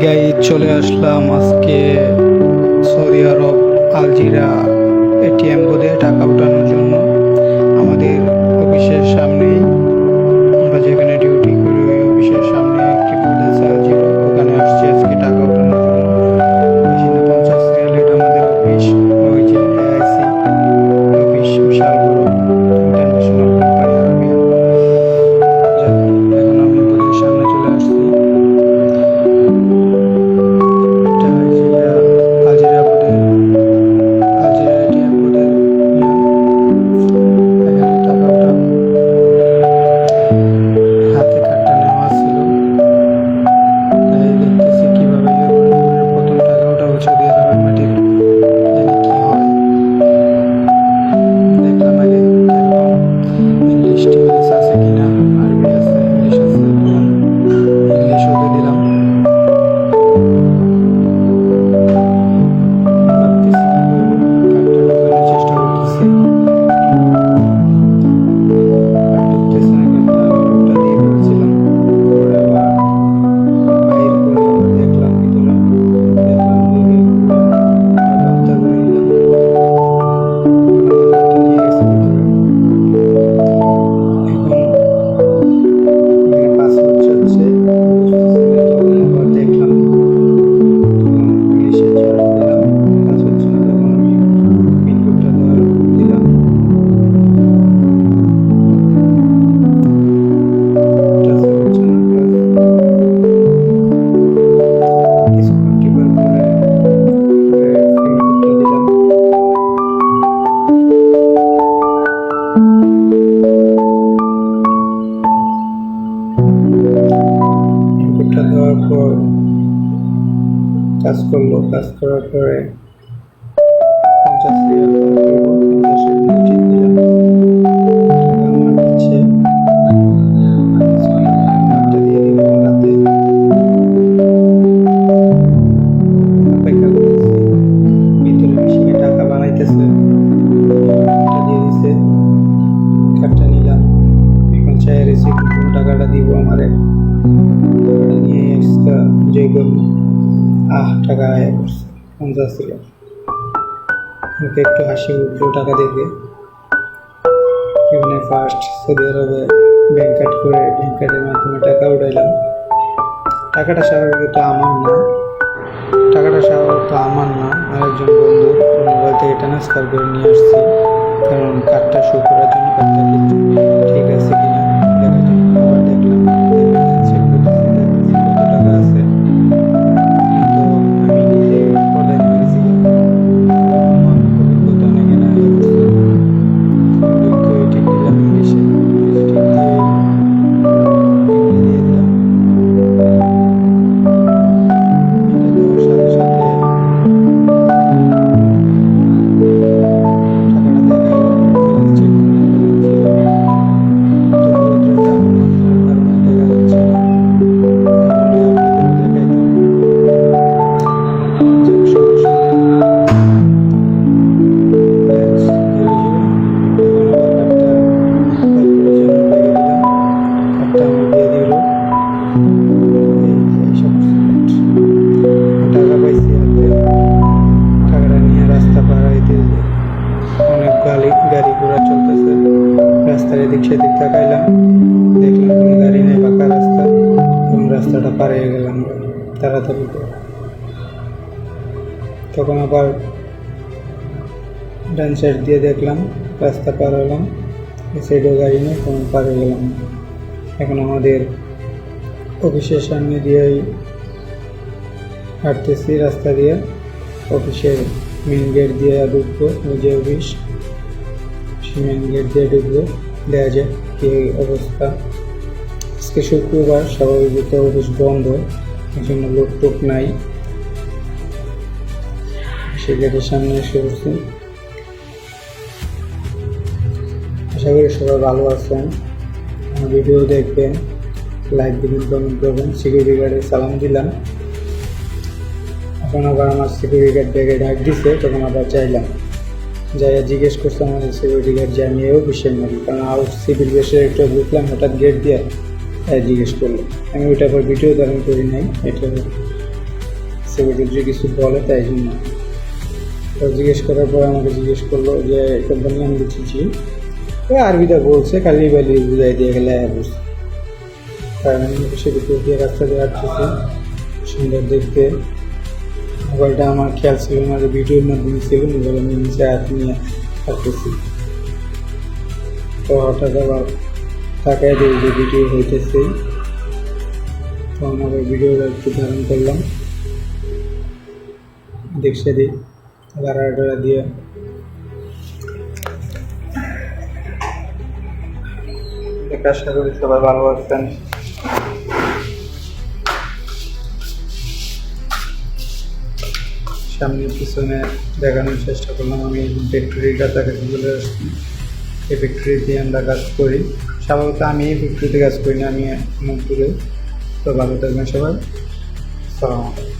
Guys, চলে আসলাম আজকে Saudi আরব আলজিরা ATM বুথে টাকা ওঠানোর জন্য। আমাদের অফিসের সামনেই, আমরা যেখানে ডিউটি করি ওই অফিসের সামনে একটি বুথ আছে আলজিরা, ওখানে আসছি আজকে টাকা ওঠানোর জন্য। বেশি না, 50 রিয়াল। এটা আমাদের অফিস, ওই যে এআইসি অফিস, বিশাল বড় ইন্টারন্যাশনাল কোম্পানি আরবিয়ান। এখন আমি বুথের সামনে চলে আসছি। দেওয়ার পর কাজ করলো। কাজ করার পরে 50 রিয়াল করবো, 50 রিয়াল ঠিক দিলাম। আমার দিচ্ছে, একটা দিয়ে দিব হাতে। অপেক্ষা করতেছি, ভিতরে মেশিনে টাকা বানাইতেছে। এটা দিয়ে দিছে, কার্ডটা নিলাম। এখন চাই রিসিভ টাকাটা দিব আমারে। নিয়ে এসে যে করবো, টাকা আয় করছে 50 রিয়াল। মুখে একটু হাসি উঠলো টাকা দেখে। এখানে ফার্স্ট সৌদি আরবে ব্যাংক কার্ড করে ব্যাংক কার্ডের মাধ্যমে টাকা উঠাইলাম। টাকাটা স্বাভাবিকত আমার না, আরেকজন বন্ধুর মোবাইল থেকে ট্রান্সফার করে নিয়ে আসছি, কারণ কার্ডটা শো করার জন্য। কার্ডটা ঠিক আছে কিনা দেখার জন্য আবার দেখলাম, চেক করতেছি কত টাকা আছে। কিন্তু আমি নিজে পর্দায় নিয়ে গেছি, আমার অভিজ্ঞতা অনেকে না ঠিক দিলাম। ইংলিশে ঠিক দিয়ে দিলাম। এটা দেওয়ার সাথে সাথে টাকাটা দেখাইল। চেক গাড়ি ঘোড়া চলতেছে, রাস্তার এদিক সেদিক তাকাইলাম, দেখলাম কোনো গাড়ি নেই, ফাঁকা রাস্তা। কোন রাস্তাটা পার হয়ে গেলাম তাড়াতাড়ি। তখন আবার ডান সাইড দিয়ে দেখলাম, রাস্তা পার হলাম, এই সাইডেও গাড়ি নেই, তখন পার হয়ে গেলাম। এখন আমাদের অফিসের সামনে দিয়েই হাঁটতেছি, রাস্তা দিয়ে অফিসের মেন গেট দিয়ে ঢুকবো। ওই যে অফিস, মেন গেট দিয়ে ঢুকবো, দেখা যায় কি অবস্থা। আজকে শুক্রবার, স্বাভাবিকত অফিস বন্ধ, এই জন্য লোক টোক নাই। সে গেটের সামনে এসে বসছি। আশা করি সবাই ভালো আছেন, আমার ভিডিও দেখবেন, লাইক দিবেন, কমেন্ট করবেন। সিকিউরিটি গার্ডে সালাম দিলাম। এখন আবার আমার সিকিউরিটি গার্ড ব্যাগে ডাক দিছে, তখন আবার চাইলাম। যাইয়া জিজ্ঞেস করছে আমাদের সিকিউরিটি গার্ড যে আমি এও বিষয় মারি, কারণ আউট সিভিল বেসের একটা ঢুকলাম, হঠাৎ গেট দিয়ে জিজ্ঞেস করলো। আমি ওইটা পর ভিডিও ধারণ করি নাই, এটা ছবি যদি কিছু বলে তাই জন্য। তো জিজ্ঞেস করার পর আমাকে জিজ্ঞেস করলো যে কোম্পানি আমি বুঝেছি, আরবিটা বলছে, কালি বালি বুঝাই দিয়ে গেলে বুঝছি। কারণ আমি অফিসের ভিতর দিয়ে রাস্তা দিয়ে আসতেছি, সুন্দর দেখতে। মোবাইলটা আমার খেয়াল ছিল না যে ভিডিওর মাধ্যমে ছিল, মোবাইল আমি নিচে হাত নিয়ে আসতেছি। তো হঠাৎ আবার তাকায় দিই যে ভিডিও হইতেছে, তখন আবার ভিডিওটা একটু ধারণ করলাম, দেখছে দিই গাড়াটা দিয়ে। আশা করি সবাই ভালো আছেন। সামনে পিছনে দেখানোর চেষ্টা করলাম। আমি ফ্যাক্টরির কাছাকাছি চলে আসছি। এই ফ্যাক্টরিতে আমরা কাজ করি। স্বাভাবিকত আমি এই ফ্যাক্টরিতে কাজ করি না, আমি অনেক দূরে। তো ভালো থাকবেন সবাই। আসসালামু আলাইকুম।